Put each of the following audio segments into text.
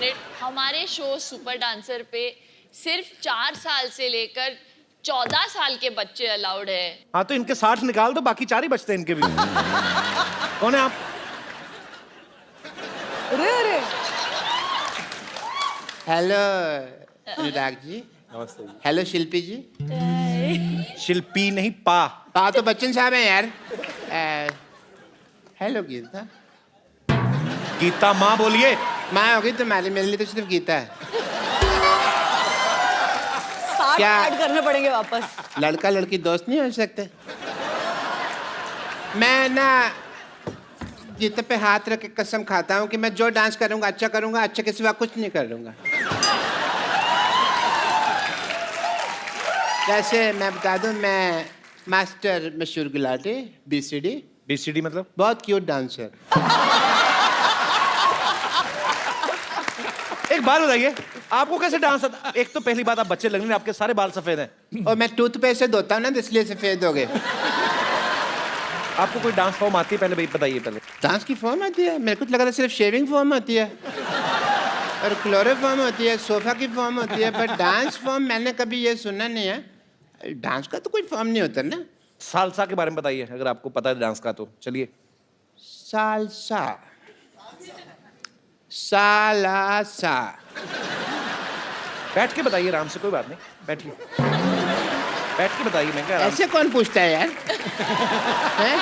Minute, हमारे show super dancer पे सिर्फ 4 साल से लेकर 14 साल के बच्चे अलाउड है। हाँ तो इनके 60 निकाल दो, बाकी 4 ही बचते हैं इनके भी। कौन है आप? अरे हेलो अनुराग जी। नमस्ते। हेलो शिल्पी जी। शिल्पी नहीं, पा। पा तो बच्चन साहब हैं यार। हेलो गीता। गीता माँ बोलिए। माँ होगी तुम्हारी, मेरे लिए तो सिर्फ गीता है। 60 क्या? ऐड करने पड़ेंगे वापस। लड़का लड़की दोस्त नहीं हो सकते? मैं ना गीता पे हाथ रख के कसम खाता हूँ कि मैं जो डांस करूँगा अच्छा करूँगा, अच्छे के सिवा कुछ नहीं करूँगा। जैसे मैं बता दूँ, मैं मास्टर मशहूर गुलाटी BCD। BCD मतलब? बहुत क्यूट डांसर। एक बात बताइए, आपको कैसे डांस आता? एक तो पहली बात, आप बच्चे लग रहे हैं, आपके सारे बाल सफेद हैं। और मैं टूथपेस्ट से धोता हूँ ना, इसलिए सफेद हो गए। आपको कोई डांस फॉर्म आती है? पहले भाई बताइए। पहले डांस की फॉर्म आती है? मेरे को तो लग रहा है सिर्फ शेविंग फॉर्म होती है और क्लोरोफॉर्म होती है, सोफा की फॉर्म होती है, पर डांस फॉर्म मैंने कभी ये सुना नहीं है। डांस का तो कोई फॉर्म नहीं होता ना। सालसा के बारे में बताइए, अगर आपको पता है डांस का तो चलिए। सालसा, सालासा। बैठ के बताइए आराम से, कोई बात नहीं, बैठिए। बैठ के बताइए। मैं क्या ऐसे कौन पूछता है यार? हैं?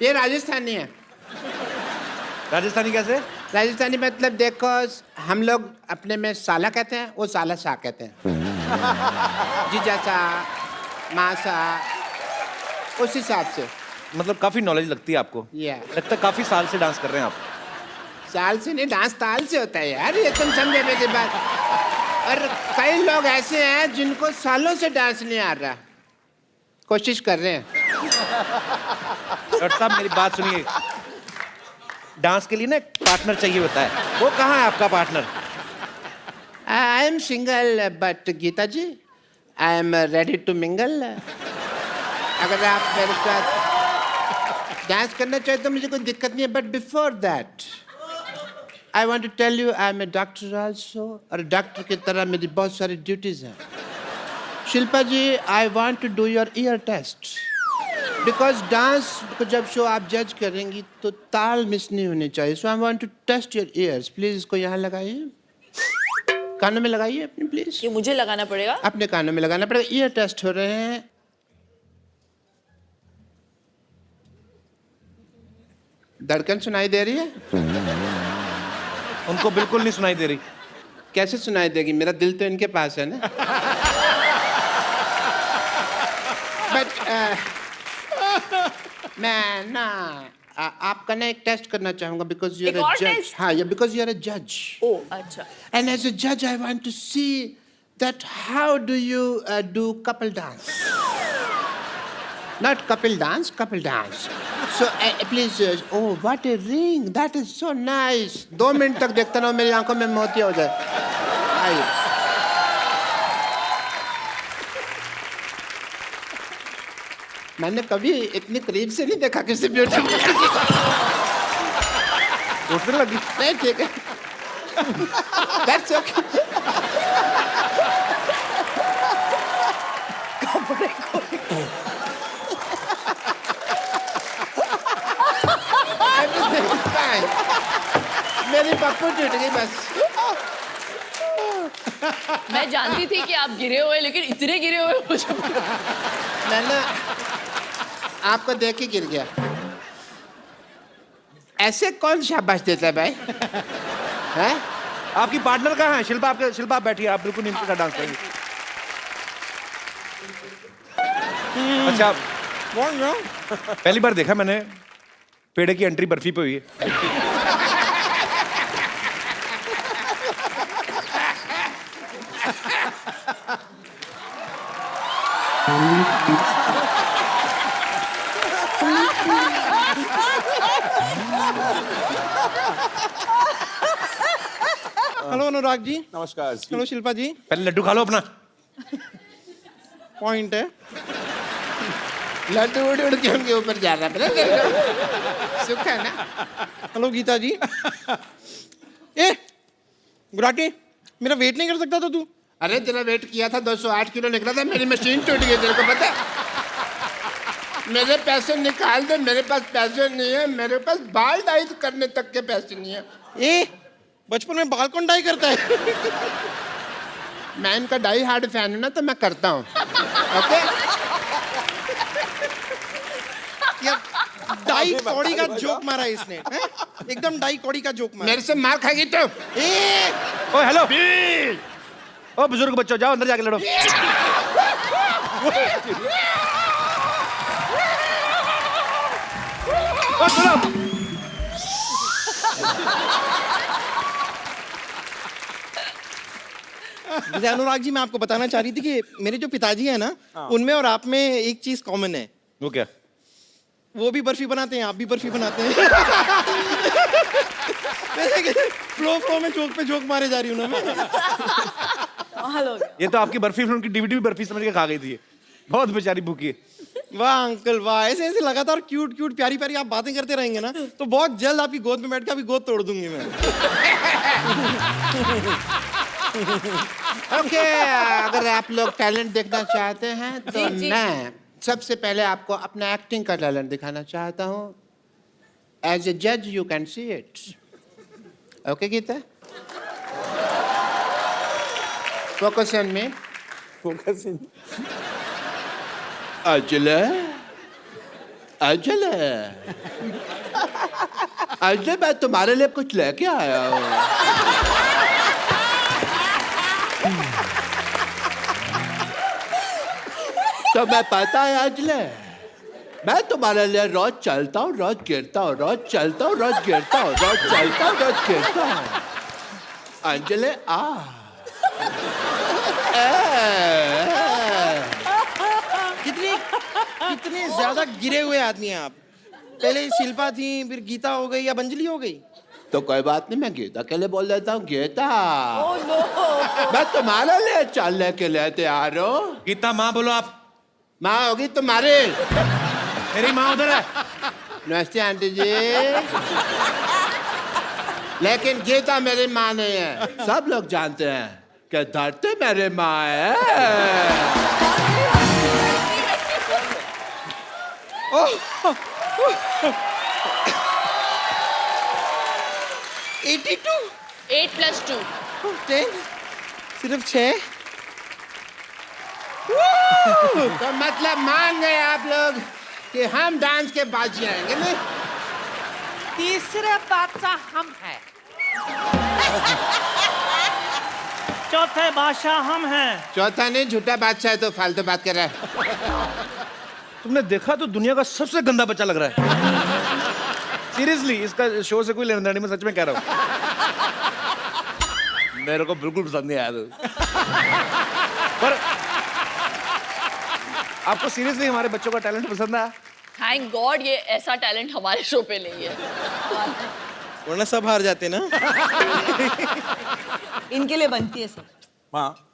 ये राजस्थानी है। राजस्थानी कैसे? राजस्थानी मतलब देखो, हम लोग अपने में साला कहते हैं, वो साला सा कहते हैं। जीजा सा, माँ सा, उस हिसाब से। मतलब काफी नॉलेज लगती है आपको। लगता है काफी साल से डांस कर रहे हैं आप। साल से नहीं, डांस ताल से होता है यार, ये तुम समझे मेरी बात। और कई लोग ऐसे हैं जिनको सालों से डांस नहीं आ रहा, कोशिश कर रहे हैं। डॉक्टर साहब मेरी बात सुनिए, डांस के लिए ना एक पार्टनर चाहिए होता है। वो कहाँ है आपका partner? I am single, but Geeta ji I am ready to mingle. अगर आप मेरे साथ डांस करना चाहे तो मुझे कोई दिक्कत नहीं है, but before that I want to tell you I am a doctor also, और डॉक्टर की तरह मेरी बहुत सारी ड्यूटीज हैं। Shilpa ji, I want to do your ear test, because dance को जब शो आप जज करेंगी तो ताल मिस नहीं होनी चाहिए। So I want to test your ears. Please इसको यहाँ लगाइए, कानों में लगाइए अपने, प्लीज। ये मुझे लगाना पड़ेगा? अपने कानों में लगाना पड़ेगा। ईयर टेस्ट हो रहे हैं। धड़कन सुनाई दे रही है? उनको बिल्कुल नहीं सुनाई दे रही। कैसे सुनाई देगी? मेरा दिल तो इनके पास है ना। बट मैं ना आपका ना एक टेस्ट करना चाहूंगा, बिकॉज यू आर अ जज। हाँ, बिकॉज यू आर अ जज। ओह अच्छा। एंड एज अ जज I want to see that how do you do couple dance. Not couple dance, couple dance. So please, oh what a ring, that is so nice. 2 minute तक देखता रहो, मेरी आंखों में मोतिया हो जाए। आइए। मैंने कभी इतनी करीब से नहीं देखा किसी ब्यूटीफुल उठने लगी। नहीं, ठीक है। That's okay. मेरी पप्पू टूट गई बस। मैं जानती थी कि आप गिरे हुए, लेकिन इतने गिरे हुए मुझे मैंने आपको देख के गिर गया। ऐसे कौन शाबाश देता है भाई? हैं? आपकी पार्टनर कहाँ है? शिल्पा, शिल्पा आप बैठिए, आप बिल्कुल इनके साथ डांस करेंगे। अच्छा, पहली बार देखा मैंने पेड़े की एंट्री बर्फी पे हुई है। हेलो अनुराग जी। नमस्कार जी। हेलो शिल्पा जी। पहले लड्डू खा लो अपना। पॉइंट है। लड्डू उड़ उड़ के उनके ऊपर जा रहा है, तेरे को सुख है ना? हेलो गीता जी। ए गुराटी, मेरा वेट नहीं कर सकता था तू? अरे तेरा वेट किया था 208 किलो निकला था, मेरी मशीन टूट गई, तेरे को पता है? मेरे पैसे निकाल दे, मेरे पास पैसे नहीं है, मेरे पास बाल डाई करने तक के पैसे नहीं है। ए बचपन में बाल कौन डाई करता है? मैं इनका डाई हार्ड फैन हूं ना, तो मैं करता हूँ। ओके, यार डाई कौड़ी का जोक मारा है इसने, हैं? एकदम डाई कौड़ी का जोक मारा। मेरे से मार खाएगी तो। ए ओ हेलो, ओ बुजुर्ग बच्चों, जाओ अंदर जाके लड़ो। ओ सुनो, जैसे अनुराग जी, मैं आपको बताना चाह रही थी कि मेरे जो पिताजी हैं ना, उनमें और आप में एक चीज कॉमन है। वो क्या? वो भी बर्फी बनाते हैं, आप भी बर्फी बनाते हैं। वैसे कि फ्लो में जोक मारे जा रही हूँ ना मैं। हेलो। ये तो आपकी बर्फी फिल्म की डीवीडी भी बर्फी समझ के खा गई थी। बहुत बेचारी भूखी है। वाह अंकल वाह, ऐसे ऐसे लगातार क्यूट क्यूट प्यारी प्यारी आप बातें करते रहेंगे ना, तो बहुत जल्द आपकी गोद में बैठ के आपकी गोद तोड़ दूंगी मैं। ओके, अगर आप लोग टैलेंट देखना चाहते हैं तो मैं सबसे पहले आपको अपना एक्टिंग का टैलेंट दिखाना चाहता हूँ। एज ए जज you can see it. Okay Geeta, focus on me. अजले अजले अजले, मैं तुम्हारे लिए कुछ लेके आया हूँ। तो मैं पता है अजले, मैं तुम्हारे लिए रोज चलता हूँ, रोज गिरता हूँ, रोज चलता हूँ, रोज गिरता हूँ, रोज चलता हूँ, रोज गिरता हूँ। अंजले आ कितने ज्यादा गिरे हुए आदमी हैं आप। पहले शिल्पा थी, फिर गीता हो गई, अब अंजलि हो गई। तो कोई बात नहीं, मैं गीता के लिए बोल देता हूँ। गीता, मैं तुम्हारे लिए चलने के लिए तैयार हूँ। गीता माँ बोलो आप। माँ होगी तुम्हारी। मेरी माँ उधर है। नमस्ते आंटी जी। लेकिन गीता मेरी माँ नहीं है। सब लोग जानते हैं कि धरती मेरी माँ है। 82 8 + 2 10 सिर्फ 6। तो मतलब मान गए आप लोग कि हम डांस के बाजी आएंगे नहीं? तीसरे बादशाह हम हैं। चौथे बादशाह हम हैं। चौथा नहीं, झूठा बादशाह है तो फालतू बात कर रहा है। तुमने देखा तो दुनिया का सबसे गंदा बच्चा लग रहा है। सीरियसली, इसका शो से कोई लेना देना नहीं, मैं सच में कह रहा हूँ। मेरे को बिल्कुल पसंद नहीं आया तो। पर आपको सीरियसली हमारे बच्चों का टैलेंट पसंद आया? थैंक गॉड ये ऐसा टैलेंट हमारे शो पे नहीं है। वरना सब हार जाते ना। इनके लिए बनती है सब। हाँ।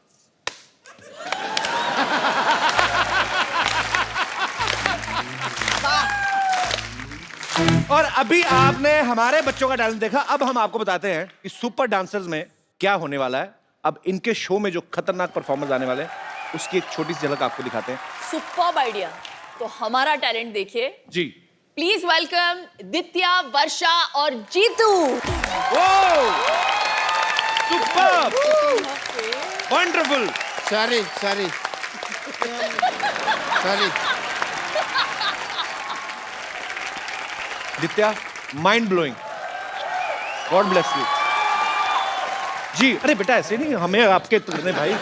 और अभी आपने हमारे बच्चों का टैलेंट देखा, अब हम आपको बताते हैं कि सुपर डांसर्स में क्या होने वाला है। अब इनके शो में जो खतरनाक परफॉर्मेंस आने वाले हैं, उसकी एक छोटी सी झलक आपको दिखाते हैं। Superb idea. तो हमारा टैलेंट देखिए। जी, प्लीज वेलकम दित्या, वर्षा और Jeetu. Super, wonderful. Sorry sorry sorry. Ditya, mind blowing, God bless you. जी, अरे बेटा ऐसे नहीं, हमें आपके करने भाई।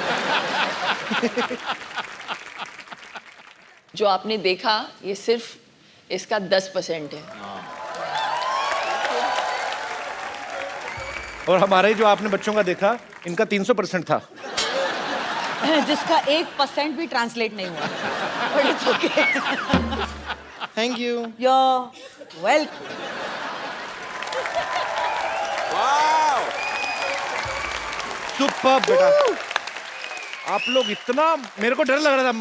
जो आपने देखा ये सिर्फ इसका 10% है। और हमारे जो आपने बच्चों का देखा, इनका 300% था। जिसका 1% भी ट्रांसलेट नहीं हुआ। But it's okay. Thank you. You're welcome. Super बेटा, आप लोग इतना, मेरे को डर लग रहा था।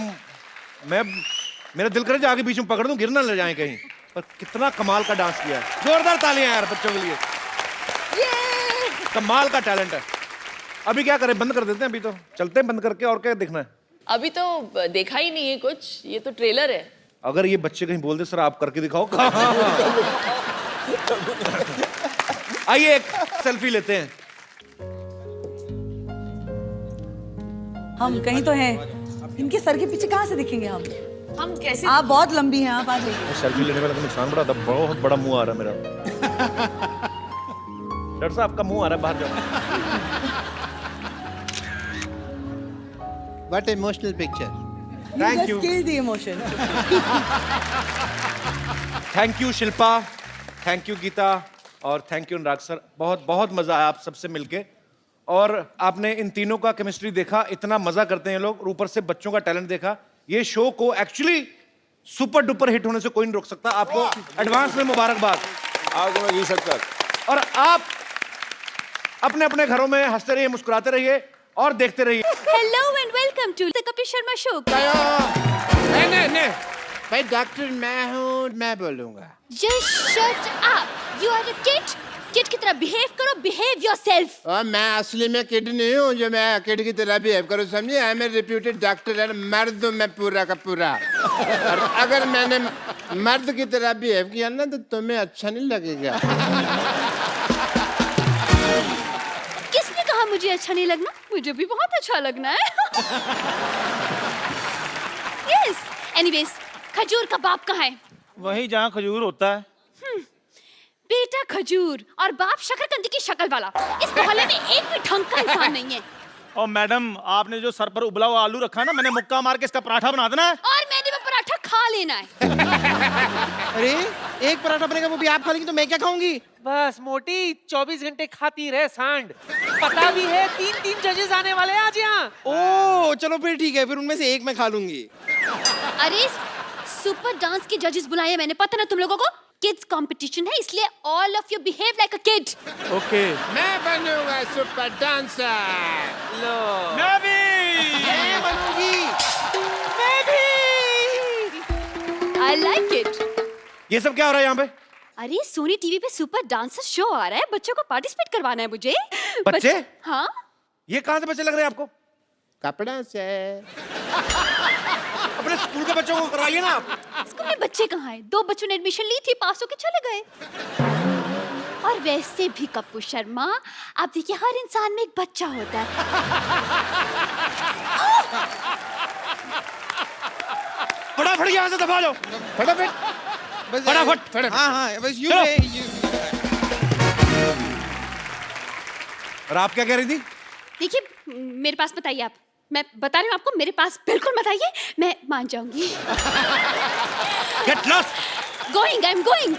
मैं मेरा दिल करे आगे बीच में पकड़ दूं, गिर ना ले जाए कहीं। पर कितना कमाल का डांस किया है, जोरदार तालियां यार बच्चों के लिए। कमाल का टैलेंट है। अभी क्या करें, बंद कर देते हैं? अभी तो चलते हैं बंद करके, और क्या देखना है? अभी तो देखा ही नहीं है कुछ, ये तो ट्रेलर है। अगर ये बच्चे कहीं बोल दे सर आप करके दिखाओ, आइए एक सेल्फी लेते हैं। हम कहीं तो हैं, इनके सर के पीछे कहाँ से दिखेंगे हम? हम कैसे? आप बहुत लंबी हैं, आप आ जाइए। सेल्फी लेने वाला तो नुकसान बड़ा था, बहुत बड़ा मुंह आ रहा है मेरा। डॉक्टर साहब आपका मुंह आ रहा है, बाहर जाओ। What emotional picture. Thank you, Kill the emotion. Thank you Shilpa, thank you Geeta, और थैंक यू अनुराग सर। बहुत बहुत मजा आया आप सबसे मिलके, और आपने इन तीनों का केमिस्ट्री देखा, इतना मजा करते हैं ये लोग, और ऊपर से बच्चों का टैलेंट देखा। ये शो को एक्चुअली सुपर डुपर हिट होने से कोई नहीं रोक सकता। आपको एडवांस में मुबारकबाद। आज मैं ये सकता। और आप अपने अपने घरों में हंसते रहिए, मुस्कुराते रहिए और देखते रहिए। Hello and welcome to the Kapil Sharma Show. नहीं भाई, डॉक्टर मैं हूँ, मैं बोलूंगा। Just shut up. You are a kid. Kid की तरह behave करो, behave yourself. और मैं असली में किड नहीं हूँ जो मैं किड की तरह बिहेव करूँ, समझे? I am a reputed doctor है, मर्द हूँ मैं पूरा का पूरा। और अगर मैंने मर्द की तरह बिहेव किया ना तो तुम्हें अच्छा नहीं लगेगा। किसने कहा मुझे अच्छा नहीं लगना? मुझे भी बहुत अच्छा लगना है। Yes. Anyways, खजूर का बाप कहाँ है? वही जहाँ खजूर होता है। बेटा खजूर और बाप शकरकंदी की शक्ल वाला। इस मोहल्ले में एक भी ढंग का इंसान नहीं है। और मैडम, आपने जो सर पर उबला हुआ आलू रखा है ना, मैंने मुक्का मार के इसका पराठा बना देना है। और मैंने वो पराठा खा लेना है। अरे एक पराठा बनेगा, वो भी आप खा लेंगी तो मैं क्या खाऊंगी? बस मोटी 24 घंटे खाती रहे सांड। पता भी है 3 जजेस आने वाले हैं आज यहाँ। ओ चलो फिर ठीक है, फिर उनमें से एक मैं खा लूंगी। अरे सुपर डांस के जजेस बुलाए हैं मैंने, पता ना तुम लोगों को? किड्स कंपटीशन है, इसलिए all of you behave like a kid. Okay. मैं बनूंगा सुपर डांसर। लो, मैं भी। मैं बनूंगी। मैं भी। I like it. ये सब क्या हो रहा है यहाँ पे? अरे सोनी टीवी पे सुपर डांसर शो आ रहा है, बच्चों को पार्टिसिपेट करवाना है मुझे। बच्चे? हाँ। ये कहाँ से बच्चे लग रहे हैं आपको? कपड़ा से। अपने स्कूल के बच्चों को करवाइए ना आप। स्कूल में बच्चे कहाँ हैं? 2 बच्चों ने एडमिशन ली थी, पास होके चले गए। और वैसे भी कपूर शर्मा, आप देखिए हर इंसान में एक बच्चा होता है। फटाफट यहाँ से दबा जाओ, बस फटाफट। हाँ हाँ बस चलो। यू। और आप क्या कह रही थी? देखिए मेरे पास बताइए आप, मैं बता रही हूँ आपको, मेरे पास बिल्कुल मत आइए, मैं मान जाऊंगी। Get lost. Going, I am going.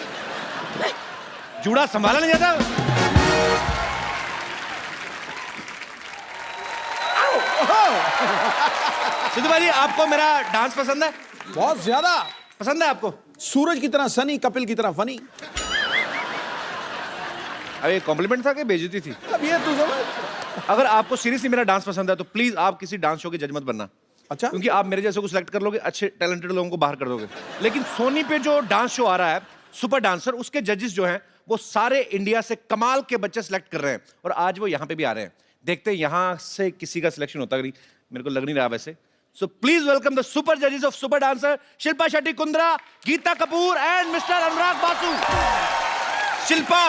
जूड़ा संभाला नहीं जाता। सिद्धू भाई, आपको मेरा डांस पसंद है? बहुत ज्यादा पसंद है आपको? सूरज की तरह सनी, कपिल की तरह फनी। अब ये कॉम्प्लीमेंट था कि बेइज्जती थी? अब ये तू समझ। अगर आपको सीरियसली मेरा डांस पसंद है तो प्लीज आप किसी डांस शो के जज मत बनना। अच्छा। क्योंकि आप मेरे जैसे को सिलेक्ट कर लोगे, अच्छे टैलेंटेड लोगों को बाहर कर दोगे। लेकिन सोनी पे जो डांस शो आ रहा है सुपर डांसर, उसके जजेस जो हैं वो सारे इंडिया से कमाल के बच्चे सिलेक्ट कर रहे हैं, और आज वो यहाँ पे भी आ रहे हैं। देखते हैं यहाँ से किसी का सिलेक्शन होता नहीं, मेरे को लग नहीं रहा वैसे। So please welcome the super जजेस of super dancer, Shilpa Shetty Kundra, Geeta Kapoor and mister Anurag Basu. Shilpa,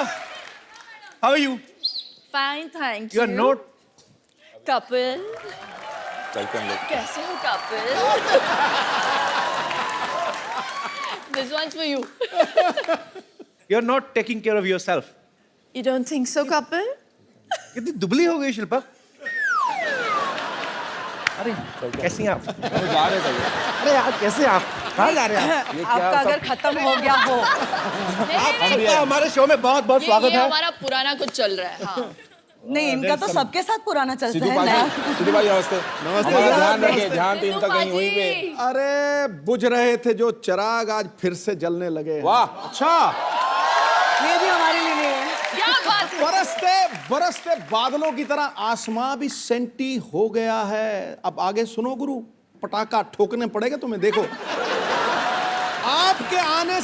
how are you? Fine, thank you are not Kapil. Welcome लोग। कैसे हो Kapil? This one's for you. You are not taking care of yourself. You don't think so, Kapil? कितनी दुबली हो गई शिल्पा। अरे कैसी हैं आप? जा रहे थे। अरे यार कैसे आप? कहाँ जा रहे हैं आप? आपका अगर खत्म हो गया हो। आपका हमारे शो में बहुत बहुत स्वागत ये है। हमारा पुराना कुछ चल रहा है। हाँ। नहीं, इनका तो सबके साथ पुराना चलता सिद्धू है भाई, नया। सिद्धू भाई नमस्ते। हमारा ध्यान रखिए, ध्यान तो इनका कहीं वहीं पे। अरे बुझ रहे थे जो चिराग आज फिर से जलने लगे। वाह। अच्छा, ये भी हमारे लिए नहीं है। क्या बात है? बरसते बरसते बादलों की तरह आसमां भी सेंटी हो गया है। अब आगे सुनो गुरु, पटाखा ठोकने पड़ेगा तुम्हें, देखो। आपके आने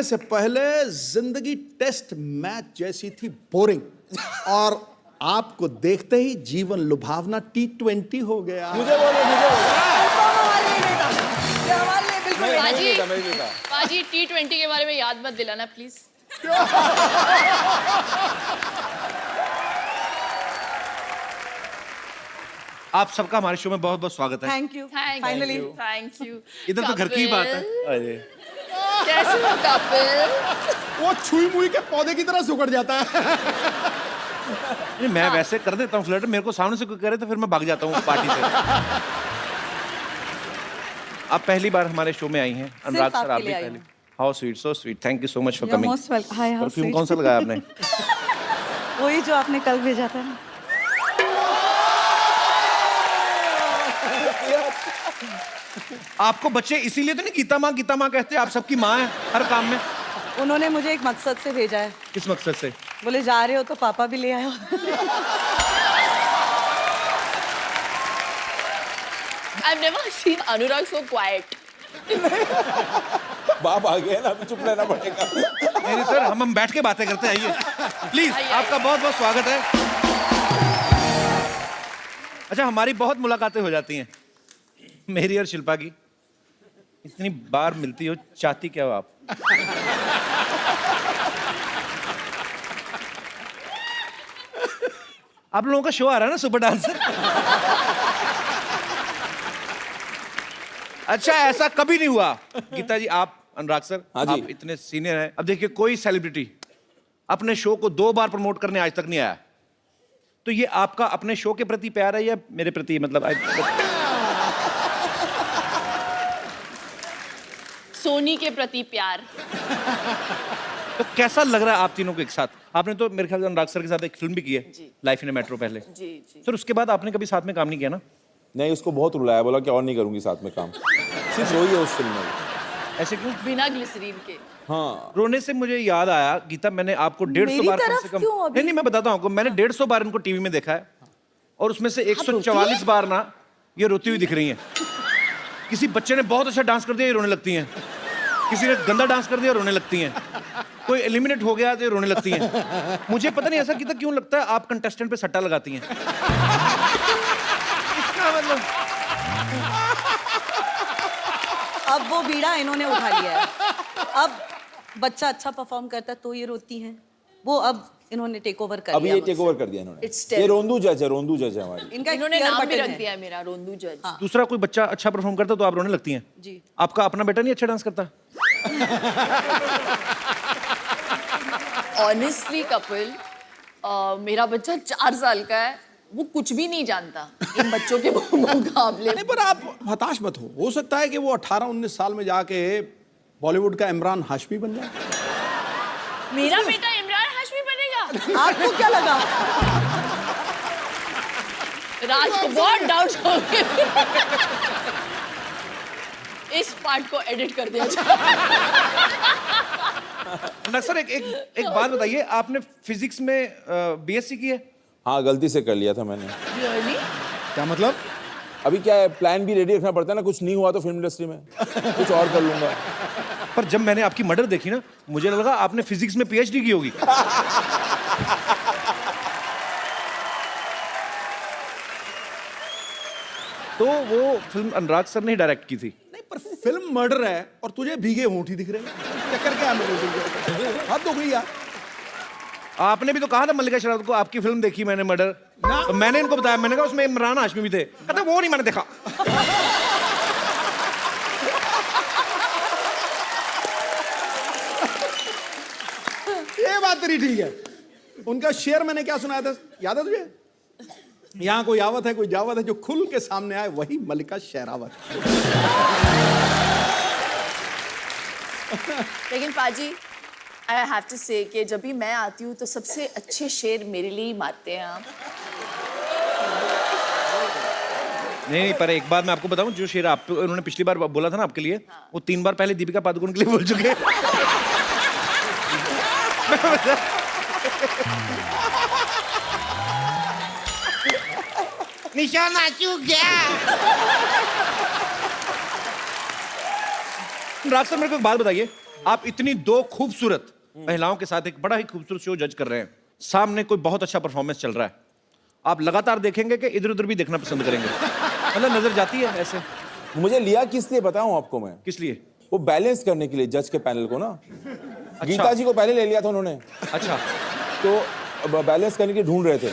से पहले जिंदगी टेस्ट मैच जैसी थी, बोरिंग। और आपको देखते ही जीवन लुभावना T20 हो गया। मुझे बोलो, मुझे बोलो। हमारे लिए बेटा, ये हमारे लिए बिल्कुल नहीं, पाजी, नहीं, नहीं, नहीं, नहीं। पाजी T20 के बारे में याद मत दिलाना प्लीज। आप सबका हमारे शो में बहुत बहुत स्वागत है। Thank you thank finally. You, thank you. इधर तो घर की ही बात है। अरे कैसे हो कपिल? वो छुई मुई के पौधे की तरह सुकड़ जाता है। नहीं, मैं वैसे कर देता हूँ फ्लर्ट, मेरे को सामने से कोई करे तो फिर मैं भाग जाता हूँ उस पार्टी से। आप पहली बार हमारे शो में आई हैं, अनुराग सर, आप आपके भी लिए आई पहली। हूँ। How sweet, so sweet, thank you so much for You're coming. most welcome. Hi, how perfume sweet. कौन सा लगाया आपने? वही जो आपने कल भेजा था ना। आपको बच्चे इसीलिए तो नहीं गीता माँ कहते, आप सबकी माँ है हर काम में। उन्होंने मुझे एक मकसद से भेजा है। किस मकसद से? बोले जा रहे हो तो पापा भी ले आयो। I've never seen Anurag so quiet. बाप आ गया ना, अभी चुप रहना पड़ेगा। नहीं सर, हम बैठ के बातें करते हैं, आइए प्लीज। आपका बहुत बहुत स्वागत है। अच्छा, हमारी बहुत मुलाकातें हो जाती हैं, मेरी और शिल्पा की। इतनी बार मिलती हो, चाहती क्या हो आप? आप लोगों का शो आ रहा है ना, सुपर डांसर। अच्छा, ऐसा कभी नहीं हुआ गीता जी, आप, अनुराग सर, हाँ जी। आप इतने सीनियर हैं। अब देखिए, कोई सेलिब्रिटी अपने शो को 2 बार प्रमोट करने आज तक नहीं आया, तो ये आपका अपने शो के प्रति प्यार है या मेरे प्रति? मतलब सोनी के प्रति प्यार। तो कैसा लग रहा है आप तीनों को एक साथ? आपने तो मेरे ख्याल से अनुराग सर के साथ एक फिल्म भी की है, लाइफ इन ए मेट्रो, पहले। जी जी। सर, उसके बाद आपने कभी साथ में काम नहीं किया ना? नहीं, उसको बहुत रुलाया, बोला कि और नहीं करूंगी साथ में काम। सिर्फ रोई है उस फिल्म में। ऐसे क्यों? बिना ग्लिसरीन के। हाँ, रोने से मुझे याद आया, गीता, मैंने आपको 150 बार कम से कम, नहीं नहीं, मैं बताता हूँ आपको, मैंने 150 बार इनको टीवी में देखा है, और उसमें से 144 बार ना ये रोती हुई दिख रही हैं। किसी बच्चे ने बहुत अच्छा डांस कर दिया, ये रोने लगती हैं। किसी ने गंदा डांस कर दिया, रोने लगती हैं। कोई एलिमिनेट हो गया तो ये रोने लगती हैं। मुझे पता नहीं ऐसा गीता क्यों लगता है आप कंटेस्टेंट पे सट्टा लगाती हैं। इसका मतलब अब वो बीड़ा इन्होंने उठा लिया है। अब बच्चा अच्छा परफॉर्म करता है तो ये रोती हैं। वो अब इन्होंने टेक ओवर कर अभी लिया। ये टेक ओवर कर दिया इन्होंने। It's ये रोंदू जज है, रोंदू जज है हमारी। इनका एक इन्होंने clear नाम भी button रख है। दिया है मेरा, रोंदू जज। दूसरा कोई बच्चा अच्छा परफॉर्म करता तो आप रोने लगती हैं। जी। आपका अपना बेटा नहीं अच्छा डांस करता? ऑनेस्टली कपिल, मेरा बच्चा 4 साल का है, वो कुछ भी नहीं जानता इन बच्चों के मुकाबले। नहीं, पर आप हताश मत हो सकता है कि वो 18-19 साल में जाके बॉलीवुड का इमरान हाशमी बन जाए। मेरा बेटा इमरान हाशमी बनेगा? आपको क्या लगा? राज को बहुत डाउट हो गए। इस पार्ट को एडिट कर दिया जाए। सर, एक बात बताइए, आपने फिजिक्स में बीएससी की है? हाँ, गलती से कर लिया था मैंने। Really? क्या मतलब? अभी क्या है, प्लान भी रेडी रखना पड़ता है ना, कुछ नहीं हुआ तो फिल्म इंडस्ट्री में कुछ और कर लूंगा। पर जब मैंने आपकी मर्डर देखी ना, मुझे लगा आपने फिजिक्स में पीएचडी की होगी। तो वो फिल्म अनुराग सर ने ही डायरेक्ट की थी। नहीं, पर फिल्म मर्डर है और तुझे भीगे होंठ दिख रहे हैं। चक्कर क्या है मेरे को? हद हो गई यार। आपने भी तो कहा था मल्लिका शेरावत को, आपकी फिल्म देखी मैंने मर्डर, तो मैंने इनको बताया, मैंने कहा उसमें इमरान हाशमी भी थे। कहते वो नहीं मैंने देखा। ये बात तेरी ठीक है। उनका शेर मैंने क्या सुनाया था, याद है तुझे? यहाँ कोई आवत है, कोई जावत है, जो खुल के सामने आए वही मल्लिका शेरावत। लेकिन पाजी, आई हैव टू से कि जब भी मैं आती हूँ तो सबसे अच्छे शेर मेरे लिए ही मारते हैं आप। नहीं, पर एक बात मैं आपको बताऊं, जो शेर आप उन्होंने पिछली बार बोला था ना आपके लिए, वो 3 बार पहले दीपिका पादुकोण के लिए बोल चुके हैं। निशाना चूक गया। राज सर, मेरे को एक बात बताइए, आप इतनी दो खूबसूरत महिलाओं के साथ एक बड़ा ही खूबसूरत शो जज कर रहे हैं, सामने कोई बहुत अच्छा परफॉर्मेंस चल रहा है, आप लगातार देखेंगे कि इधर उधर भी देखना पसंद करेंगे? मतलब नजर जाती है ऐसे? मुझे लिया किस लिए बताऊं आपको मैं? किस लिए? वो बैलेंस करने के लिए जज के पैनल को ना। गीता जी को पहले ले लिया था उन्होंने, अच्छा, तो बैलेंस करने के लिए ढूंढ रहे थे।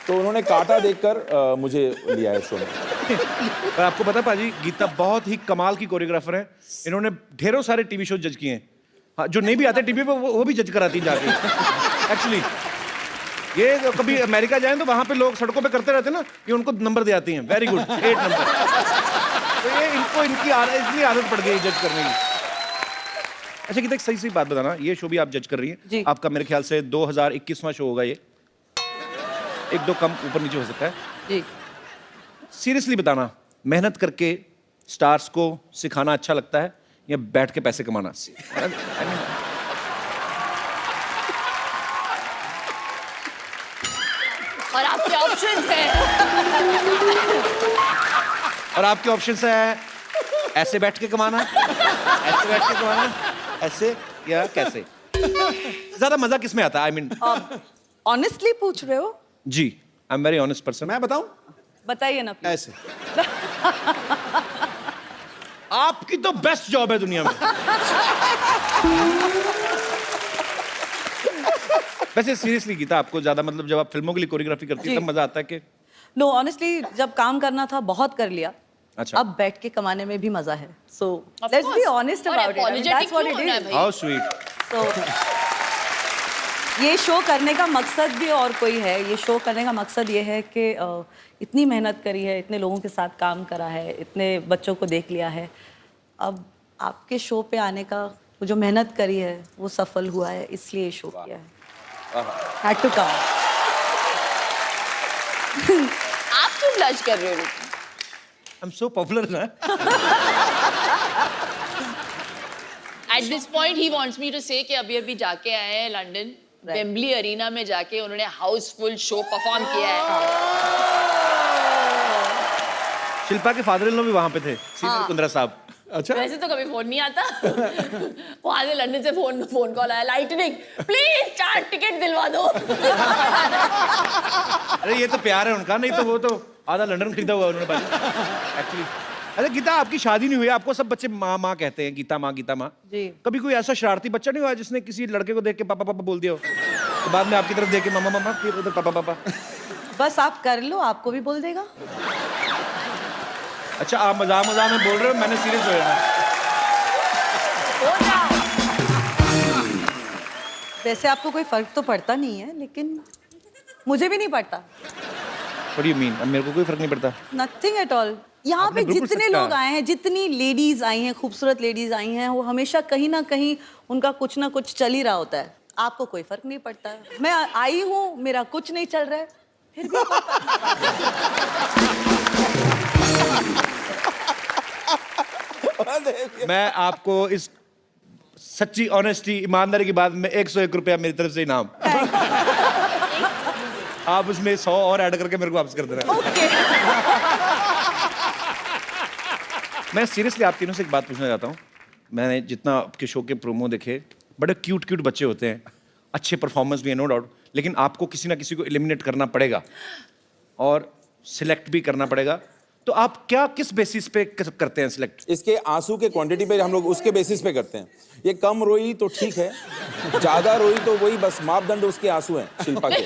तो उन्होंने काटा देखकर मुझे लिया है शो में। पर आपको पता है पाजी, गीता बहुत ही कमाल की कोरियोग्राफर है, इन्होंने ढेरों सारे टीवी शो जज किए हैं। हाँ, जो नहीं भी आते टीवी पे वो भी जज कराती हैं जाके। एक्चुअली ये तो कभी अमेरिका जाएं तो वहां पे लोग सड़कों पे करते रहते हैं ना, ये उनको नंबर दे आती हैं, वेरी गुड 8 नंबर। तो ये इनको इतनी आदत पड़ गई जज करने की। अच्छा गीता, एक सही सही बात बताना, ये शो भी आप जज कर रही जी। हैं, आपका मेरे ख्याल से 2021वां शो होगा ये, 1-2 कम ऊपर नीचे हो सकता है। जी। सीरियसली बताना, मेहनत करके स्टार्स को सिखाना अच्छा लगता है या बैठ के पैसे कमाना? और आपके ऑप्शंस हैं। और आपके ऑप्शंस है ऐसे बैठ के कमाना, ऐसे बैठ के कमाना, ऐसे या कैसे? ज्यादा मजा किस में आता है? आई मीन ऑनेस्टली पूछ रहे हो? जी, I am very honest person. मैं बताऊं? बताइए ना please। ऐसे। आपकी तो बेस्ट जॉब है दुनिया में। वैसे सीरियसली गीता, आपको ज्यादा मतलब जब आप फिल्मों के लिए कोरियोग्राफी करती है तब मजा आता है कि? नो ऑनेस्टली, जब काम करना था बहुत कर लिया। अच्छा। अब बैठ के कमाने में भी मजा है। So Of let's be course. Honest और about it. apologetic that's what क्यों इट होना है इज। भाई? How sweet. तो ये शो करने का मकसद भी और कोई है। ये शो करने का मकसद ये है कि इतनी मेहनत करी है, इतने लोगों के साथ काम करा है, इतने बच्चों को देख लिया है, अब आपके शो पे आने का वो जो मेहनत करी है वो सफल हुआ है, इसलिए ये शो किया है। Had to come. आप क्यों ब्लश कर रहे हो? आई एम सो पॉपुलर ना। At this point, he wants me to say कि अभी जाके आए हैं लंदन, वेम्बली अरीना में जाके उन्होंने हाउसफुल शो परफॉर्म किया है। शिल्पा के फादर इन लॉ भी वहां पे थे, सीनियर कुंद्रा साहब। अच्छा, वैसे तो कभी फोन नहीं आता। वहां से लंदन से फोन कॉल आया, लाइटनिंग प्लीज 4 टिकट दिलवा दो। अरे ये तो प्यार है उनका, नहीं तो वो तो आधा लंदन खरीदा हुआ उन्होंने एक्चुअली। अरे गीता, आपकी शादी नहीं हुई, आपको सब बच्चे माँ माँ कहते हैं, गीता माँ गीता माँ। जी। कभी कोई ऐसा शरारती बच्चा नहीं हुआ जिसने किसी लड़के को देख के पापा पापा बोल दिया हो, तो बाद में आपकी तरफ देख के मामा मामा, फिर उधर पापा पापा? बस आप कर लो, आपको भी बोल देगा। अच्छा, आप मजाक मजाक में बोल रहे हो, मैंने सीरियस हो जाना। वैसे आपको कोई फर्क तो पड़ता नहीं है, लेकिन मुझे भी नहीं पड़ता। What do you mean? अब मेरे को कोई फर्क नहीं पड़ता। Nothing at all. यहाँ आपने पे बिल्कुल जितने सच कहा। लोग आए हैं, जितनी लेडीज आई हैं, खूबसूरत लेडीज आई हैं, वो हमेशा कहीं ना कहीं उनका कुछ ना कुछ चल ही रहा होता है। आपको कोई फर्क नहीं पड़ता। मैं आई हूँ, मेरा कुछ नहीं चल रहा है, फिर भी मैं आपको इस सच्ची ऑनेस्टी ईमानदारी की बात में 101 रुपया मेरी तरफ से इनाम। आप उसमें 100 और ऐड करके मेरे को वापस कर देना। ओके। मैं सीरियसली आप तीनों से एक बात पूछना चाहता हूँ। मैंने जितना आपके शो के प्रोमो देखे, बड़े क्यूट क्यूट बच्चे होते हैं, अच्छे परफॉर्मेंस भी है नो डाउट, लेकिन आपको किसी ना किसी को एलिमिनेट करना पड़ेगा और सिलेक्ट भी करना पड़ेगा। तो आप क्या किस बेसिस पे करते हैं सिलेक्ट? इसके आंसू के क्वांटिटी पे हम लोग उसके बेसिस पे करते हैं। ये कम रोई तो ठीक है, ज्यादा रोई तो वही बस मापदंड उसके आंसू हैं शिल्पा के।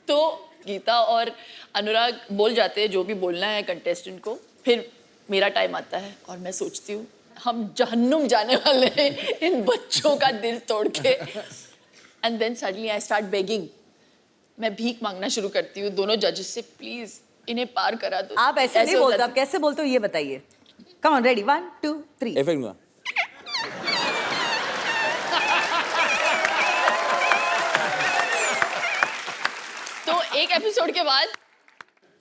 तो गीता और अनुराग बोल जाते हैं जो भी बोलना है कंटेस्टेंट को, फिर मेरा टाइम आता है और मैं सोचती हूँ हम जहन्नुम जाने वाले हैं इन बच्चों का दिल तोड़ के। And then suddenly I start begging, मैं भीख मांगना शुरू करती हूँ दोनों जजेस से, प्लीज इन्हें पार करा दो। आप ऐसे नहीं हो बोलते, जाता आप कैसे बोलते हो ये बताइए। Come on, ready, 1 2 3। इफेक्ट में तो एक एपिसोड के बाद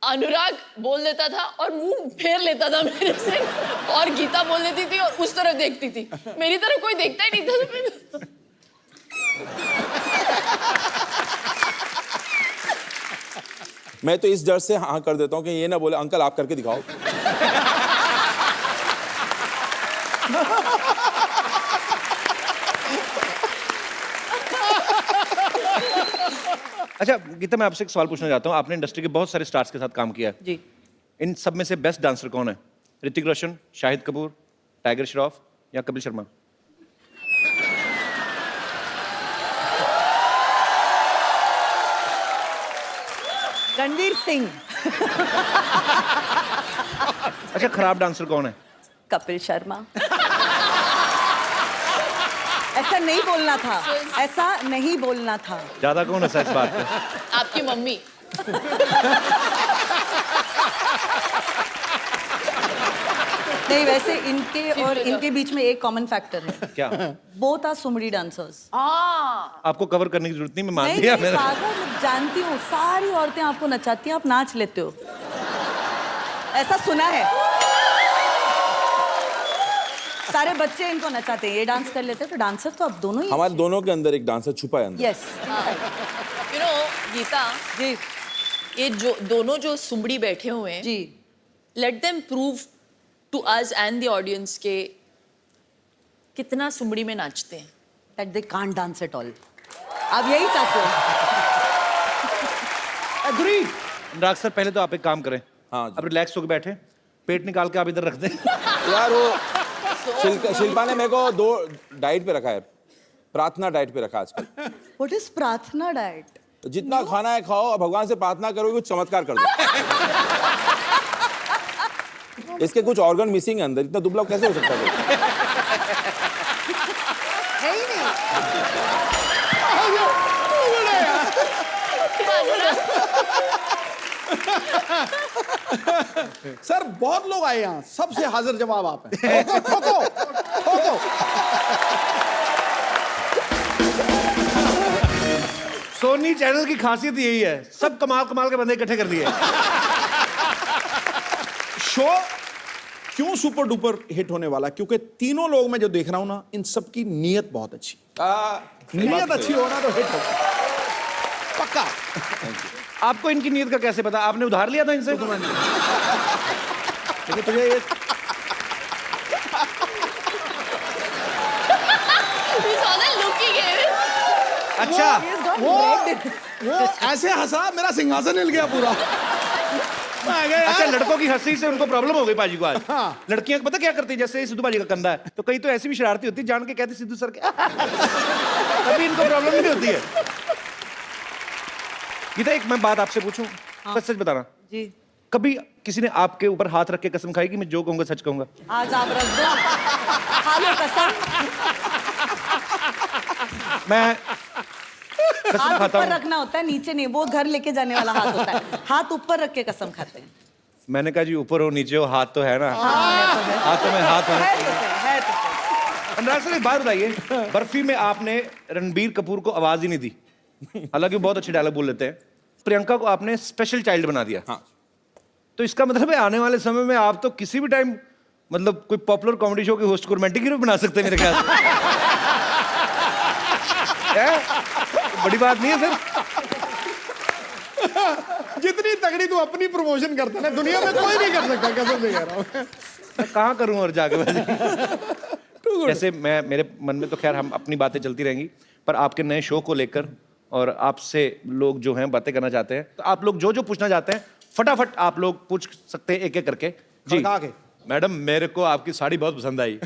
अनुराग बोल देता था और मुंह फेर लेता था मेरे से, और गीता बोल देती थी और उस तरफ देखती थी, मेरी तरफ कोई देखता ही नहीं था। मैं तो इस डर से हाँ कर देता हूँ कि ये ना बोले अंकल आप करके दिखाओ। अच्छा गीता, मैं आपसे एक सवाल पूछना चाहता हूँ। आपने इंडस्ट्री के बहुत सारे स्टार्स के साथ काम किया है, जी। इन सब में से बेस्ट डांसर कौन है? ऋतिक रोशन, शाहिद कपूर, टाइगर श्रॉफ या कपिल शर्मा? रणवीर सिंह। अच्छा खराब डांसर कौन है? कपिल शर्मा। ऐसा नहीं बोलना था, ऐसा नहीं बोलना था। ज्यादा कौन हंसा इस बात पे? आपकी मम्मी। नहीं, वैसे इनके और इनके बीच में एक कॉमन फैक्टर है। क्या? बोथ आर सुमड़ी डांसर्स। आपको कवर करने की जरूरत नहीं, मैं मान नहीं, लिया नहीं, मैंने। पागल, मैं जानती हूँ सारी औरतें आपको नचाती हैं, आप नाच लेते हो, ऐसा सुना है। सारे बच्चे इनको नचाते हैं, ये डांस कर लेते हैं, तो डांसर तो आप दोनों ही। हमारे दोनों के अंदर एक डांसर छुपा है अंदर। यस। यू नो गीता, जी ये जो दोनों जो सुमड़ी बैठे हुए हैं, जी। Let them prove to us and the audience के कितना सुमड़ी में नाचते हैं। That they can't dance at all. आप यही चाहते हो? Agreed. अनुराग सर, पहले तो आप एक काम करें। हाँ जी। अब रिलैक्स होकर बैठे, पेट निकाल के आप इधर रख दें। यार वो शिल्पा ने मेरे को 2 डाइट पे रखा है, प्रार्थना डाइट पे रखा है आजकल। व्हाट इज प्रार्थना डाइट? जितना खाना है खाओ और भगवान से प्रार्थना करो कुछ चमत्कार कर दो। इसके कुछ ऑर्गन मिसिंग है अंदर, इतना दुबला कैसे हो सकता है? है ही नहीं। सर बहुत लोग आए यहाँ, सबसे हाजिर जवाब आप हैं। ठोको, ठोको। सोनी चैनल की खासियत यही है, सब कमाल कमाल के बंदे इकट्ठे कर दिए। शो क्यों सुपर डुपर हिट होने वाला? क्योंकि तीनों लोग मैं जो देख रहा हूं ना, इन सबकी नीयत बहुत अच्छी। नीयत अच्छी होना तो हिट होगा पक्का। आपको इनकी नीयत का कैसे पता? आपने उधार लिया था इनसे? क्योंकि तुझे ये अच्छा वो ऐसे हंसा, मेरा सिंहासन हिल गया पूरा। मैं गया अच्छा, यार। लड़कों की हंसी से उनको प्रॉब्लम हो गई पाजी को आज। हाँ। लड़कियां पता क्या करती है, जैसे सिद्धू पाजी का कंधा है तो कई तो ऐसी भी शरारती होती है, जान के कहती सिद्धू सर के। तभी इनको प्रॉब्लम नहीं होती है। गीता, एक मैं बात आपसे पूछूं, सच सच बताना। जी। कभी किसी ने आपके ऊपर हाथ रख के कसम खाई कि मैं जो कहूंगा सच कहूंगा? आज आप रख दो, खा लो कसम। मैं कसम हाथ खाता ऊपर हूँ। रखना होता है, नीचे नहीं। वो घर लेके जाने वाला हाथ होता है, हाथ ऊपर रख के कसम खाते हैं। मैंने कहा जी ऊपर हो नीचे हो, हाथ तो है ना। हाँ, हाथों में हाथ है है। तो सही, है तो सही। अनुराग सर, एक बात बताइए, बर्फी में आपने रणबीर कपूर को आवाज ही नहीं दी, हालांकि वो बहुत अच्छे डायलॉग बोल लेते हैं। प्रियंका को आपने स्पेशल चाइल्ड बना दिया। हाँ। तो इसका मतलब है आने वाले समय में आप तो किसी भी टाइम मतलब कोई पॉपुलर कॉमेडी शो के होस्ट को रोमांटिक हीरो बना सकते हैं मेरे ख्याल से। बड़ी बात नहीं है सर। जितनी तगड़ी तू अपनी प्रमोशन करता है ना, दुनिया में कोई नहीं कर सकता, कसम से कह रहा हूं। मैं कहाँ करूँ और जाके वैसे। जैसे मैं, मेरे मन में तो खैर हम अपनी बातें चलती रहेंगी, पर आपके नए शो को लेकर और आपसे लोग जो हैं बातें करना चाहते हैं, तो आप लोग जो जो पूछना चाहते हैं फटाफट आप लोग पूछ सकते हैं एक एक करके। जी खड़का के। मैडम, मेरे को आपकी साड़ी बहुत पसंद आई।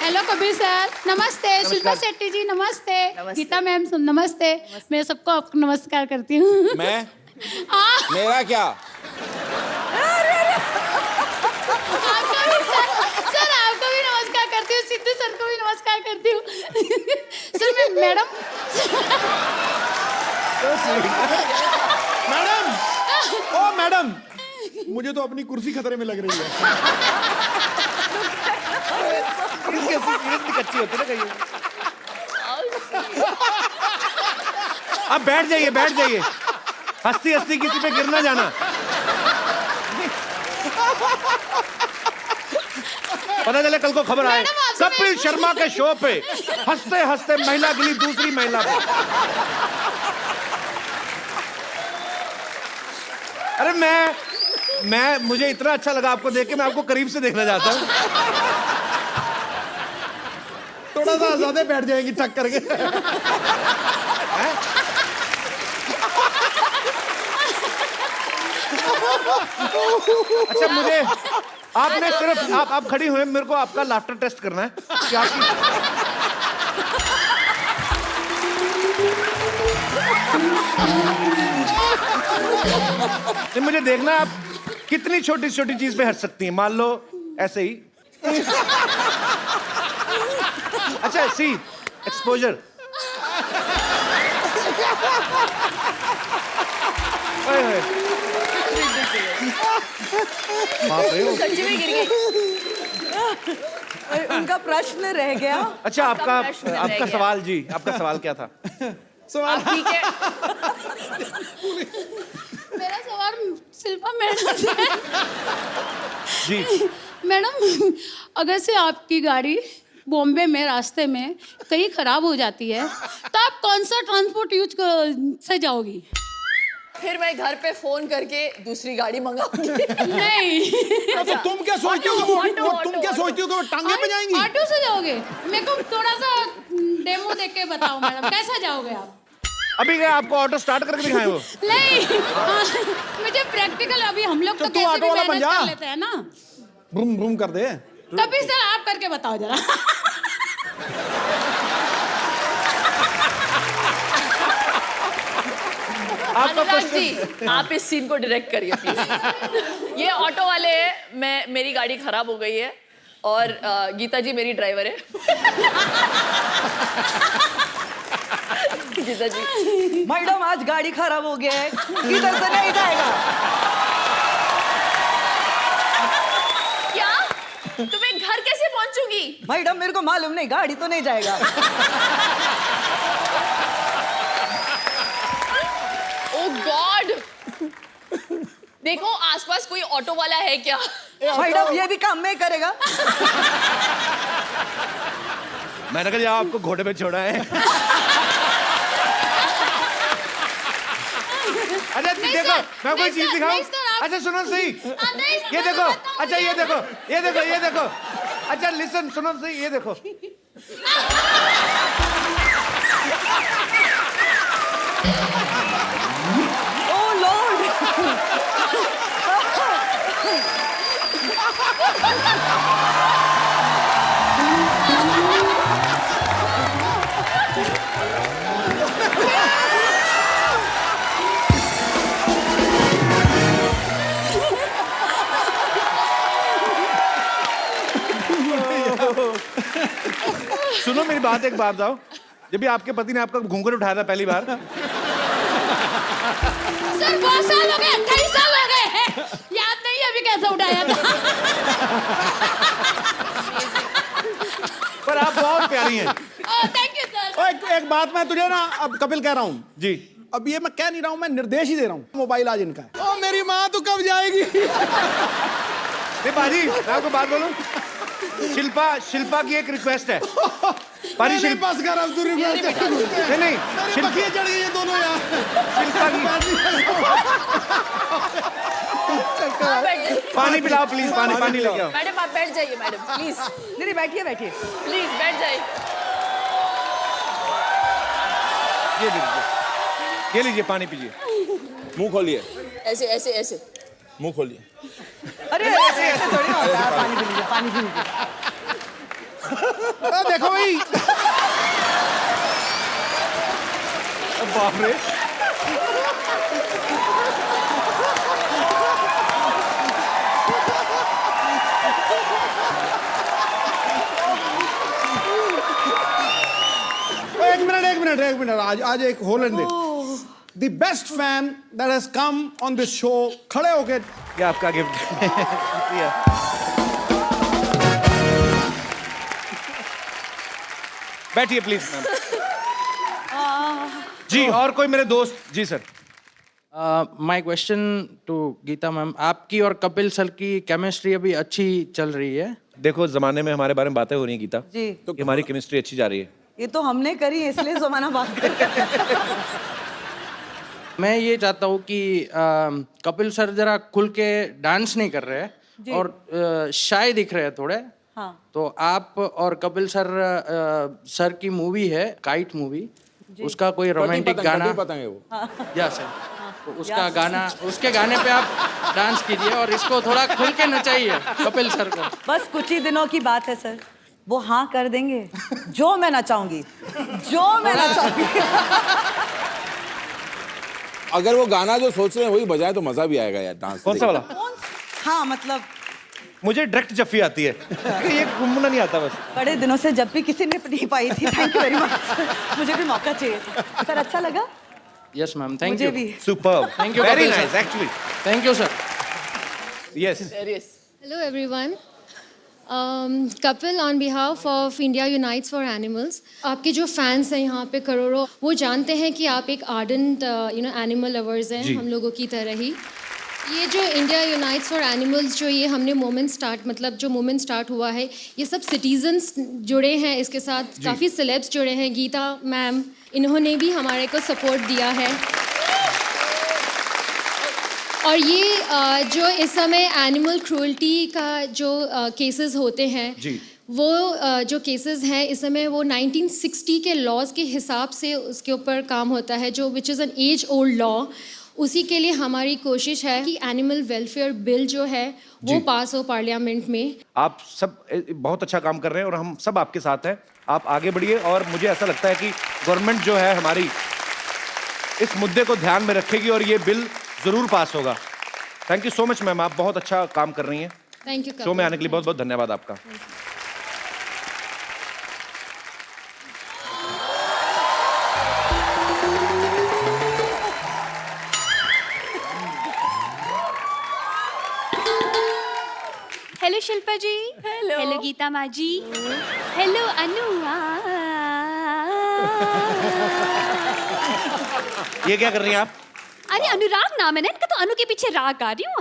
हेलो कबीर सर, नमस्ते। शिल्पा शेट्टी जी नमस्ते। गीता मैम नमस्ते। मैं सबको आपको नमस्कार करती हूँ। मैं मेरा क्या? आपका भी सर आपको भी नमस्कार करती हूँ, सिद्धू सर को भी नमस्कार करती हूँ। सर मैं मैडम मैडम, ओ मैडम, मुझे तो अपनी कुर्सी खतरे में लग रही है। कच्ची होती है ना कहीं। आप बैठ जाइए, बैठ जाइए, हंसती हंसती किसी पे गिर ना जाना। पता चले कल को खबर आए मैडम, आपसे कपिल शर्मा के शो पे हंसते हंसते महिला गिरी दूसरी महिला पे। अरे मैं मुझे इतना अच्छा लगा आपको देख के, मैं आपको करीब से देखना चाहता हूँ। थोड़ा सा ज्यादा बैठ जाएंगी टक करके। अच्छा मुझे आपने सिर्फ आप खड़ी हुए, मेरे को आपका लाफ्टर टेस्ट करना है कि आपकी नहीं, मुझे देखना है आप कितनी छोटी छोटी चीज पे हंस सकती हैं। मान लो ऐसे ही। अच्छा सी एक्सपोजर। बाप रे। सच में गिर गई। उनका प्रश्न रह गया। अच्छा आपका प्रश्न रह आपका गया। सवाल जी, आपका सवाल क्या था? आप ठीक है? मेरा सवाल शिल्पा मैडम से है। जी मैडम, अगर से आपकी गाड़ी बॉम्बे में रास्ते में कहीं खराब हो जाती है तो आप कौन सा ट्रांसपोर्ट से जाओगी? फिर मैं घर पे फोन करके दूसरी गाड़ी मंगाऊंगी। नहीं, तो तुम क्या सोचती हो कि वो तुम क्या सोचती हो कि वो टांगे पे जाएंगी? ऑटो से जाओगे? मेरे को थोड़ा सा डेमो देख के बताओ मैडम, कैसा जाओगे आप? अभी क्या आपको ऑटो स्टार्ट करके दिखाएं वो? नहीं, मुझे प्रैक्टिकल, अभी हम लोग तो तू कैसे ऑटो भी वाला बन मैनेज जा। कर लेते हैं ना। ब्रूम ब्रूम कर दे। कभी सर आप करके बताओ जरा। अनुराग जी, आप इस सीन को डायरेक्ट करिए प्लीज। ये ऑटो वाले हैं, मेरी गाड़ी खराब हो गई है और गीता जी मेरी ड्राइवर है। गीता जी, मैडम आज गाड़ी खराब हो गया है, इधर से नहीं जाएगा। क्या? तो मैं घर कैसे पहुंचूंगी? मैडम मेरे को मालूम नहीं, गाड़ी तो नहीं जाएगा। ओह गॉड! देखो आसपास कोई ऑटो वाला है क्या? मैडम ये भी काम नहीं करेगा। मैंने कहा आपको घोड़े पे छोड़ा है। अच्छा देखो, मैं कोई चीज दिखाऊं? अच्छा सुनो सही, ये देखो। अच्छा ये देखो, ये देखो, ये देखो। अच्छा लिसन, सुनो सही, ये देखो। Oh lord. सुनो मेरी बात, एक बात बताओ, जब भी आपके पति ने आपका घूंघट उठाया था पहली बार, सर बहुत साल हो गए, 28 साल हो गए हैं। याद नहीं अभी कैसे उठाया था। पर आप बहुत प्यारी हैं। Thank you sir. एक बात मैं तुझे ना अब कपिल कह रहा हूँ जी। अब ये मैं कह नहीं रहा हूँ, मैं निर्देश ही दे रहा हूँ। मोबाइल आज इनका है। ओ मेरी माँ तो कब जाएगी? नहीं बाजी, मैं आपको बात बोलूं, शिल्पा की एक रिक्वेस्ट है। पारी नहीं, शिल्पा, बस कर अब तू रिक्वेस्ट है। नहीं शिल्पा की चढ़ गई ये दोनों यार। शिल्पा की हाँ, बैठ जाइए। पानी पिलाओ प्लीज, पानी लेके आओ। मैडम आप बैठ जाइए मैडम प्लीज, नहीं बैठिए बैठिए। प्लीज बैठ जाइए। ये लीजिए पानी पीजिए। मुंह खोलिए, ऐसे ऐसे ऐसे। मुंह खोलिए। अरे ऐसे थोड़ी ना होता है। पानी पी लीजिए, पानी पी लीजिए। देखो भाई, बाप रे। एक मिनट आज एक होलन दे। The best fan that has come on this show, खड़े होके ये आपका गिफ्ट। बैठिए प्लीज मैम। जी और कोई मेरे दोस्त? जी sir. My question to Geeta ma'am, आपकी और कपिल सर की केमिस्ट्री अभी अच्छी चल रही है। देखो जमाने में हमारे बारे में बातें हो रही हैं गीता, जी तो हमारी केमिस्ट्री अच्छी जा रही है। ये तो हमने करी है, इसलिए जमाना बात कर रहा है। मैं ये चाहता हूँ कि कपिल सर जरा खुल के डांस नहीं कर रहे हैं और शाय दिख रहे हैं थोड़े। हाँ तो आप और कपिल सर की मूवी है काइट मूवी, उसका कोई रोमांटिक गाना पतंग है वो। या सर, तो उसका गाना, उसके गाने पे आप डांस कीजिए और इसको थोड़ा खुल के नचाइए कपिल सर को। बस कुछ ही दिनों की बात है सर, वो हाँ कर देंगे जो मैं नचाऊंगी, जो मैं नचाऊंगी। अगर वो गाना जो सोच रहे हैं वही बजाए तो मजा भी आएगा यार डांस। कौन सा वाला? हाँ मतलब मुझे डायरेक्ट जफ्फी आती है, ये घूमना नहीं आता बस। बड़े दिनों से जब भी किसी ने नहीं पाई थी। थैंक यू वेरी मच, मुझे भी मौका चाहिए था सर। अच्छा लगा? यस मैम, थैंक मुझे यू। भी। Superb, thank you very Kapil nice sir. Actually. Thank you sir. Yes Hello everyone. Kapil, on behalf of India Unites for Animals, आपके जो फैंस हैं यहाँ पे करोड़ों, वो जानते हैं कि आप एक आर्डेंट एनिमल लवर्स हैं, हम लोगों की तरह ही। ये जो इंडिया यूनाइट्स फॉर एनिमल्स जो ये हमने मूवमेंट स्टार्ट हुआ है, ये सब सिटीजन्स जुड़े हैं इसके साथ, काफ़ी सेलेब्स जुड़े हैं। गीता मैम, इन्होंने भी हमारे को सपोर्ट दिया है। और ये जो इस समय एनिमल क्रूअल्टी का जो केसेस होते हैं, वो जो केसेस हैं इस समय वो 1960 के लॉज के हिसाब से उसके ऊपर काम होता है, जो which is an age old law. उसी के लिए हमारी कोशिश है कि एनिमल वेलफेयर बिल जो है वो पास हो पार्लियामेंट में। आप सब बहुत अच्छा काम कर रहे हैं और हम सब आपके साथ हैं। आप आगे बढ़िए और मुझे ऐसा लगता है कि गवर्नमेंट जो है हमारी इस मुद्दे को ध्यान में रखेगी और ये बिल जरूर पास होगा। Thank you so much ma'am, आप बहुत अच्छा काम कर रही हैं। Thank you. शो में आने के लिए बहुत बहुत धन्यवाद आपका। हेलो शिल्पा जी। हेलो गीता माँ जी। हेलो अनु। ये क्या कर रही हैं आप? अरे अनुराग नाम है ना इनका, तो अनु के पीछे राग गा रही हूँ।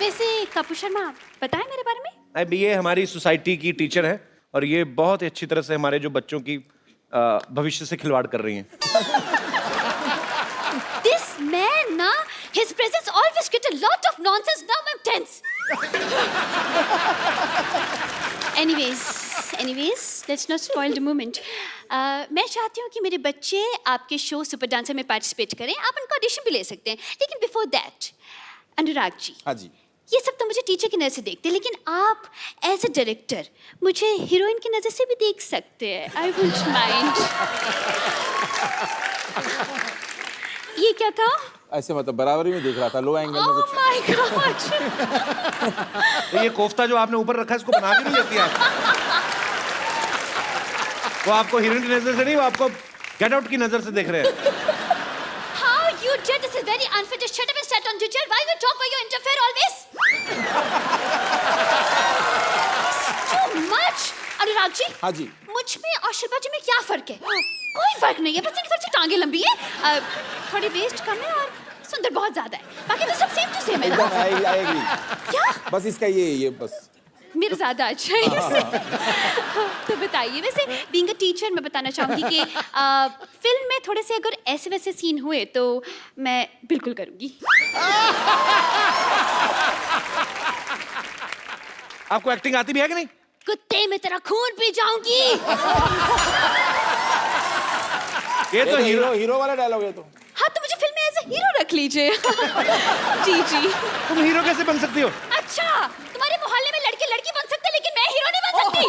वैसे कपूर शर्मा, बताएं मेरे बारे में। अभी ये हमारी सोसाइटी की टीचर हैं और ये बहुत ही अच्छी तरह से हमारे जो बच्चों की भविष्य से खिलवाड़ कर रही हैं। This man, na, his presence always get a lot of nonsense. Now I'm tense. Anyways, let's not spoil the moment. मैं चाहती हूँ कि मेरे बच्चे आपके शो सुपर डांसर में पार्टिसिपेट करें। आप उनका ऑडिशन भी ले सकते हैं, लेकिन बिफोर दैट अनुराग जी। हाँ जी। ये सब तो मुझे टीचर की नज़र से देखते हैं, लेकिन आप एज अ डायरेक्टर मुझे हीरोइन की नज़र से भी देख सकते हैं। I wouldn't mind. ये क्या था? ऐसे मतलब बराबरी में देख रहा था, लो एंगल में ओह कुछ। My God. तो ये कोफ्ता जो आपने ऊपर रखा है इसको बना के नहीं लेती आप? वो आपको हीरोइन की नजर से नहीं, वो आपको गेट आउट की नजर से देख रहे हैं। How you did this is very unfair. Just shut up and stand on your chair. Why you talk? Why you interfere always? Too much. Anurag ji. हाँ जी। मुझ में और शिल्पा जी में क्या फर्क है? कोई फर्क नहीं है, बस इनकी थोड़ी सी टांगे लंबी है, थोड़ी वेस्ट कम है और सुंदर बहुत ज्यादा है। बाकी तो सब सेम टू सेम है ना? एकदम आएगी। क्या? बस इसका ये बस मेरा ज्यादा अच्छा है इससे। तो बताइए, वैसे बीइंग अ टीचर मैं बताना चाहूंगी कि फिल्म में थोड़े से अगर ऐसे वैसे सीन हुए तो मैं बिल्कुल करूंगी। आपको एक्टिंग आती भी है कि नहीं? कुत्ते में तेरा खून पी जाऊंगी। ये तो हीरो वाला डायलॉग है तो। हाँ, तो मुझे फिल्म में एज ए हीरो रख लीजिए। जी। तुम हीरो कैसे बन सकती हो? अच्छा, तुम्हारे मोहल्ले में लड़के लड़की बन सकते, लेकिन मैं हीरो नहीं बन सकती।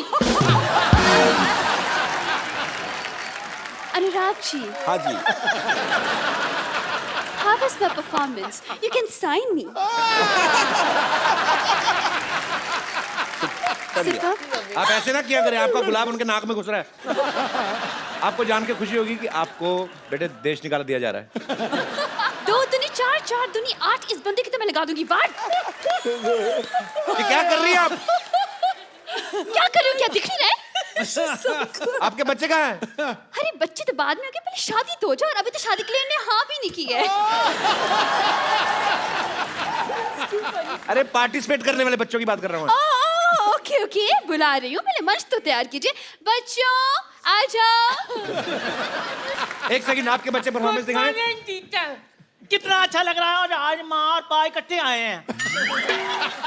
अनुराग जी। हाँ जी। How was my performance? You can sign me. आप ऐसे ना किया करें, आपका गुलाब उनके नाक में घुस रहा है। आपको जान के खुशी होगी कि आपको बेटे देश निकाल दिया जा रहा है। 2 दूनी 4, 4 दूनी 8, इस बंदे की तो मैं लगा दूंगी वाट। ये क्या कर रही हैं आप? क्या कर रही हूँ? क्या दिख नहीं रहा है? आपके बच्चे कहाँ हैं? अरे बच्चे तो बाद में होंगे, पहले शादी तो हो जाए, और अभी तो शादी के लिए इन्हें हाँ भी नहीं की है। अरे पार्टिसिपेट करने वाले बच्चों की बात कर रहा हूँ। ओके ओके, बुला रही हूँ, पहले मंच तो तैयार कीजिए। बच्चों आ जाओ। एक सेकंड, आपके बच्चे परफॉर्मेंस दिखाएं। कितना अच्छा लग रहा है, और आज माँ और पा इकट्ठे आए हैं।